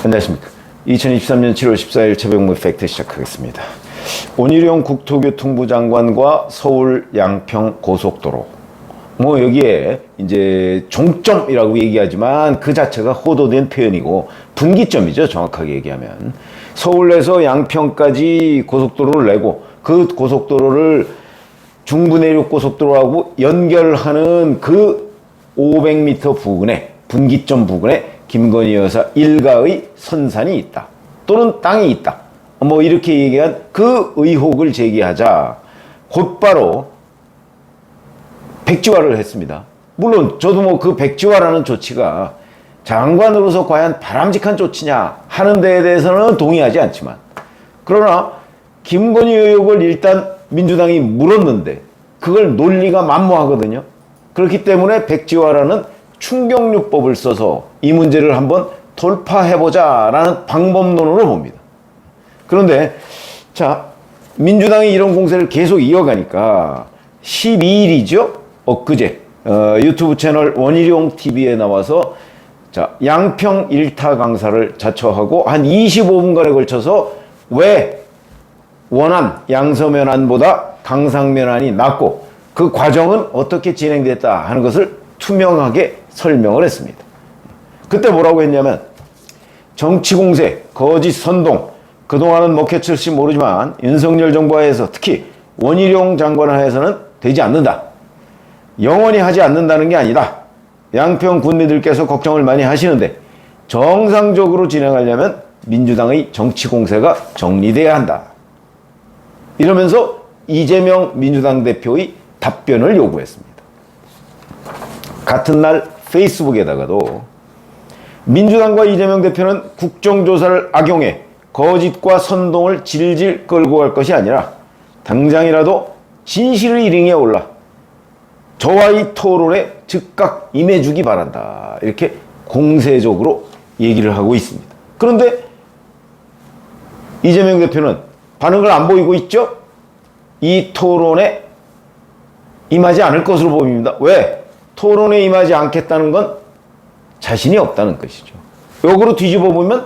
안녕하십니까. 2023년 7월 14일 최병무 팩트 시작하겠습니다. 원희룡 국토교통부 장관과 서울 양평 고속도로. 여기에 이제 종점이라고 얘기하지만 그 자체가 호도된 표현이고 분기점이죠. 정확하게 얘기하면. 서울에서 양평까지 고속도로를 내고 그 고속도로를 중부내륙 고속도로하고 연결하는 그 500m 부근에, 분기점 부근에 김건희 여사 일가의 선산이 있다. 또는 땅이 있다. 이렇게 얘기한 그 의혹을 제기하자 곧바로 백지화를 했습니다. 물론 저도 그 백지화라는 조치가 장관으로서 과연 바람직한 조치냐 하는 데에 대해서는 동의하지 않지만, 그러나 김건희 의혹을 일단 민주당이 물었는데 그걸 논리가 만무하거든요. 그렇기 때문에 백지화라는 충격요법을 써서 이 문제를 한번 돌파해보자 라는 방법론으로 봅니다. 그런데 자, 민주당이 이런 공세를 계속 이어가니까 12일이죠? 엊그제 유튜브 채널 원희룡 TV에 나와서 자, 양평 1타 강사를 자처하고 한 25분간에 걸쳐서 왜 원안 양서면안보다 강상면안이 낫고 그 과정은 어떻게 진행됐다 하는 것을 투명하게 설명을 했습니다. 그때 뭐라고 했냐면 정치공세, 거짓 선동, 그동안은 먹혔을지 모르지만 윤석열 정부 하에서 특히 원희룡 장관 하에서는 되지 않는다. 영원히 하지 않는다는 게 아니다. 양평 군민들께서 걱정을 많이 하시는데 정상적으로 진행하려면 민주당의 정치공세가 정리돼야 한다. 이러면서 이재명 민주당 대표의 답변을 요구했습니다. 같은 날 페이스북에다가도 민주당과 이재명 대표는 국정조사를 악용해 거짓과 선동을 질질 끌고 갈 것이 아니라 당장이라도 진실의 링에 올라 저와의 토론에 즉각 임해주기 바란다. 이렇게 공세적으로 얘기를 하고 있습니다. 그런데 이재명 대표는 반응을 안 보이고 있죠? 이 토론에 임하지 않을 것으로 보입니다. 왜? 토론에 임하지 않겠다는 건 자신이 없다는 것이죠. 역으로 뒤집어 보면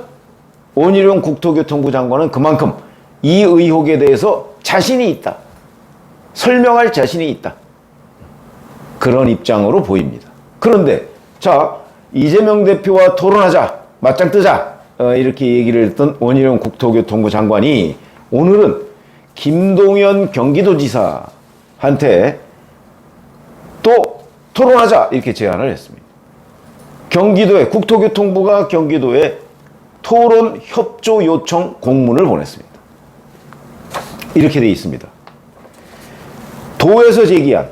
원희룡 국토교통부 장관은 그만큼 이 의혹에 대해서 자신이 있다. 설명할 자신이 있다. 그런 입장으로 보입니다. 그런데 자, 이재명 대표와 토론하자, 맞짱 뜨자 이렇게 얘기를 했던 원희룡 국토교통부 장관이 오늘은 김동연 경기도지사한테 또 토론하자 이렇게 제안을 했습니다. 경기도에, 국토교통부가 경기도에 토론 협조 요청 공문을 보냈습니다. 이렇게 되어 있습니다. 도에서 제기한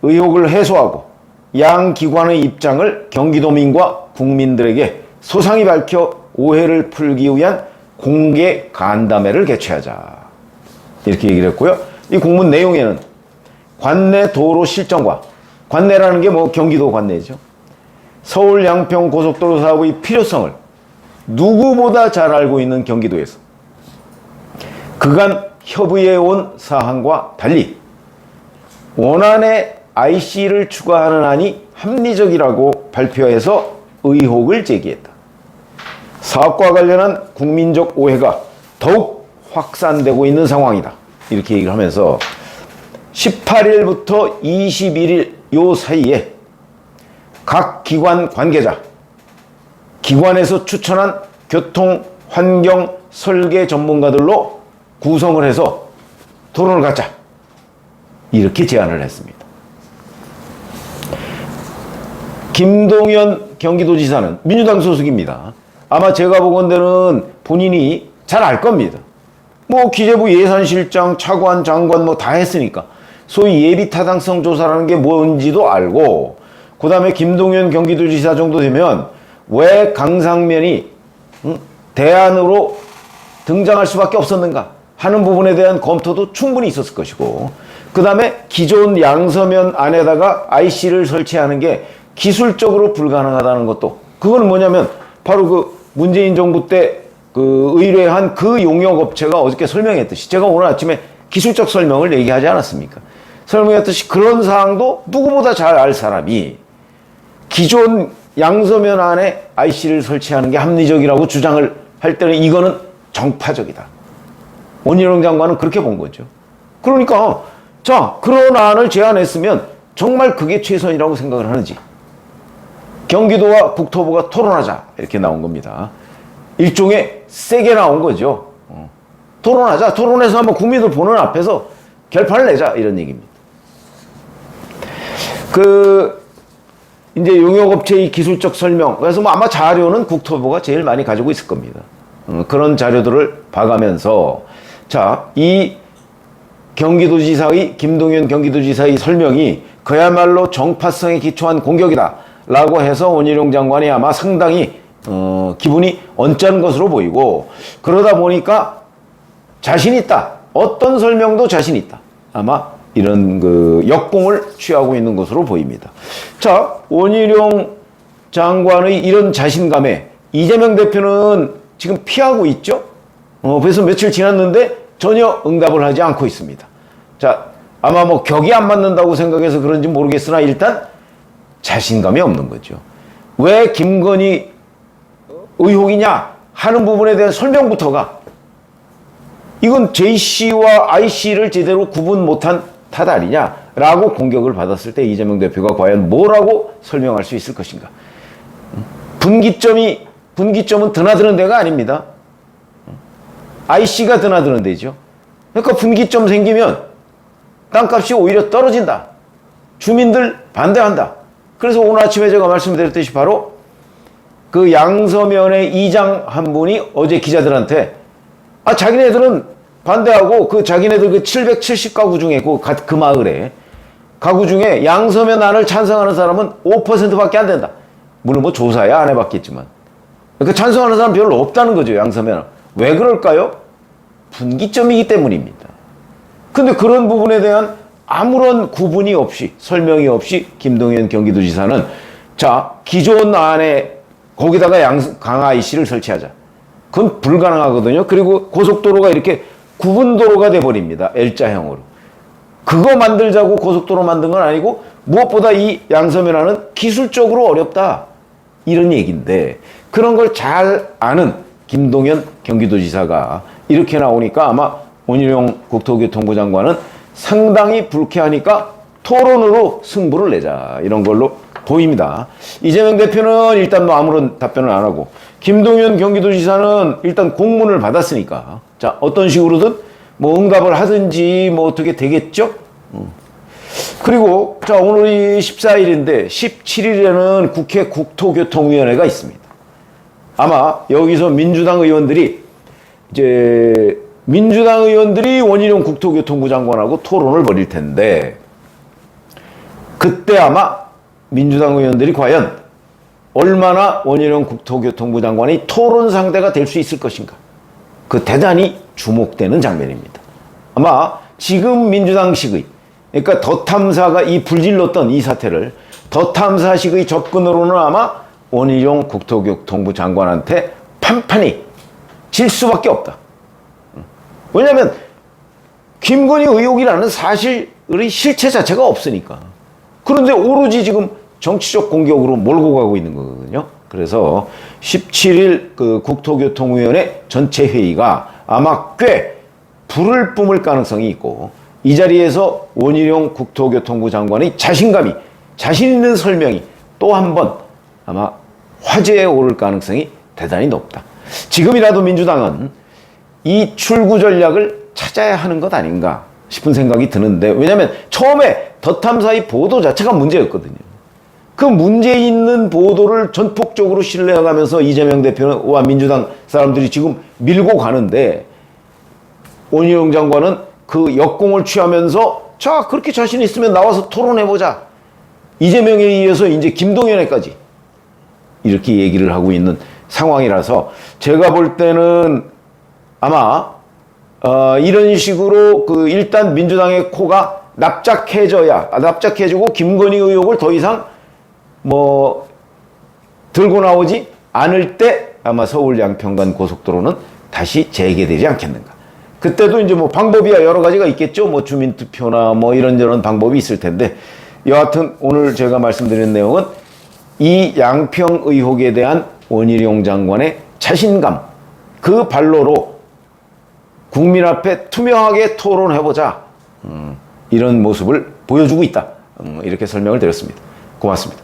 의혹을 해소하고 양 기관의 입장을 경기도민과 국민들에게 소상히 밝혀 오해를 풀기 위한 공개 간담회를 개최하자. 이렇게 얘기를 했고요. 이 공문 내용에는 관내 도로 실정과, 관내라는 게 경기도 관내죠. 서울 양평 고속도로 사업의 필요성을 누구보다 잘 알고 있는 경기도에서 그간 협의해온 사항과 달리 원안에 IC를 추가하는 안이 합리적이라고 발표해서 의혹을 제기했다. 사업과 관련한 국민적 오해가 더욱 확산되고 있는 상황이다. 이렇게 얘기를 하면서 18일부터 21일 요 사이에 각 기관 관계자, 기관에서 추천한 교통, 환경, 설계 전문가들로 구성을 해서 토론을 갖자. 이렇게 제안을 했습니다. 김동연 경기도지사는 민주당 소속입니다. 아마 제가 보건대는 본인이 잘 알 겁니다. 기재부 예산실장, 차관, 장관 다 했으니까 소위 예비타당성 조사라는 게 뭔지도 알고, 그 다음에 김동연 경기도지사 정도 되면 왜 강상면이 대안으로 등장할 수밖에 없었는가 하는 부분에 대한 검토도 충분히 있었을 것이고, 그 다음에 기존 양서면 안에다가 IC를 설치하는 게 기술적으로 불가능하다는 것도, 그건 뭐냐면 바로 그 문재인 정부 때 그 의뢰한 그 용역업체가 어저께 설명했듯이, 제가 오늘 아침에 기술적 설명을 얘기하지 않았습니까? 설명했듯이 그런 사항도 누구보다 잘 알 사람이 기존 양서면 안에 IC를 설치하는 게 합리적이라고 주장을 할 때는 이거는 정파적이다. 원희룡 장관은 그렇게 본 거죠. 그러니까 자, 그런 안을 제안했으면 정말 그게 최선이라고 생각을 하는지 경기도와 국토부가 토론하자 이렇게 나온 겁니다. 일종의 세게 나온 거죠. 토론하자. 토론해서 한번 국민들 보는 앞에서 결판을 내자 이런 얘기입니다. 이제 용역업체의 기술적 설명. 그래서 뭐 아마 자료는 국토부가 제일 많이 가지고 있을 겁니다. 그런 자료들을 봐가면서 자, 이 경기도지사의 김동연 경기도지사의 설명이 그야말로 정파성에 기초한 공격이다 라고 해서 원희룡 장관이 아마 상당히 기분이 언짢은 것으로 보이고, 그러다 보니까 자신 있다, 어떤 설명도 자신 있다, 아마 이런 역공을 취하고 있는 것으로 보입니다. 자, 원희룡 장관의 이런 자신감에 이재명 대표는 지금 피하고 있죠. 그래서 며칠 지났는데 전혀 응답을 하지 않고 있습니다. 자, 아마 뭐 격이 안 맞는다고 생각해서 그런지 모르겠으나 일단 자신감이 없는 거죠. 왜 김건희 의혹이냐 하는 부분에 대한 설명부터가 이건 JC와 IC를 제대로 구분 못한 탓 아니냐라고 공격을 받았을 때 이재명 대표가 과연 뭐라고 설명할 수 있을 것인가. 분기점은 드나드는 데가 아닙니다. IC가 드나드는 데죠. 그러니까 분기점 생기면 땅값이 오히려 떨어진다. 주민들 반대한다. 그래서 오늘 아침에 제가 말씀드렸듯이 바로 그 양서면의 이장 한 분이 어제 기자들한테 자기네들은 반대하고 자기네들 770가구 중에 그 마을에 가구 중에 양서면 안을 찬성하는 사람은 5%밖에 안 된다. 물론 뭐 조사야 안 해봤겠지만. 그러니까 찬성하는 사람 별로 없다는 거죠, 양서면. 왜 그럴까요? 분기점이기 때문입니다. 근데 그런 부분에 대한 아무런 구분이 없이, 설명이 없이 김동연 경기도지사는 자, 기존 안에 거기다가 강화 IC를 설치하자. 그건 불가능하거든요. 그리고 고속도로가 이렇게 구분도로가 돼버립니다. L자형으로. 그거 만들자고 고속도로 만든 건 아니고 무엇보다 이 양서면안은 기술적으로 어렵다. 이런 얘기인데 그런 걸 잘 아는 김동연 경기도지사가 이렇게 나오니까 아마 원희룡 국토교통부 장관은 상당히 불쾌하니까 토론으로 승부를 내자 이런 걸로 보입니다. 이재명 대표는 일단 뭐 아무런 답변을 안 하고 김동연 경기도지사는 일단 공문을 받았으니까 자, 어떤 식으로든 뭐 응답을 하든지 뭐 어떻게 되겠죠? 그리고 자, 오늘이 14일인데 17일에는 국회 국토교통위원회가 있습니다. 아마 여기서 민주당 의원들이 원희룡 국토교통부 장관하고 토론을 벌일 텐데 그때 아마 민주당 의원들이 과연 얼마나 원희룡 국토교통부 장관이 토론 상대가 될 수 있을 것인가. 대단히 주목되는 장면입니다. 아마 지금 민주당식의, 그러니까 더 탐사가 불질렀던 이 사태를 더 탐사식의 접근으로는 아마 원희룡 국토교통부 장관한테 판판히 질 수밖에 없다. 왜냐하면 김건희 의혹이라는 사실의 실체 자체가 없으니까. 그런데 오로지 지금 정치적 공격으로 몰고 가고 있는 거거든요. 그래서 17일 국토교통위원회 전체 회의가 아마 꽤 불을 뿜을 가능성이 있고 이 자리에서 원희룡 국토교통부 장관의 자신 있는 설명이 또 한 번 아마 화제에 오를 가능성이 대단히 높다. 지금이라도 민주당은 이 출구 전략을 찾아야 하는 것 아닌가 싶은 생각이 드는데 왜냐하면 처음에 더 탐사의 보도 자체가 문제였거든요. 그 문제 있는 보도를 전폭적으로 신뢰해가면서 이재명 대표와 민주당 사람들이 지금 밀고 가는데 원희룡 장관은 그 역공을 취하면서 자, 그렇게 자신 있으면 나와서 토론해보자. 이재명에 의해서 이제 김동연에까지 이렇게 얘기를 하고 있는 상황이라서 제가 볼 때는 아마 이런 식으로 일단 민주당의 코가 납작해지고 김건희 의혹을 더 이상 뭐 들고 나오지 않을 때 아마 서울 양평간 고속도로는 다시 재개되지 않겠는가. 그때도 이제 뭐 방법이야 여러 가지가 있겠죠. 뭐 주민투표나 뭐 이런저런 방법이 있을 텐데 여하튼 오늘 제가 말씀드린 내용은 이 양평 의혹에 대한 원희룡 장관의 자신감, 그 발로로 국민 앞에 투명하게 토론해보자. 이런 모습을 보여주고 있다. 이렇게 설명을 드렸습니다. 고맙습니다.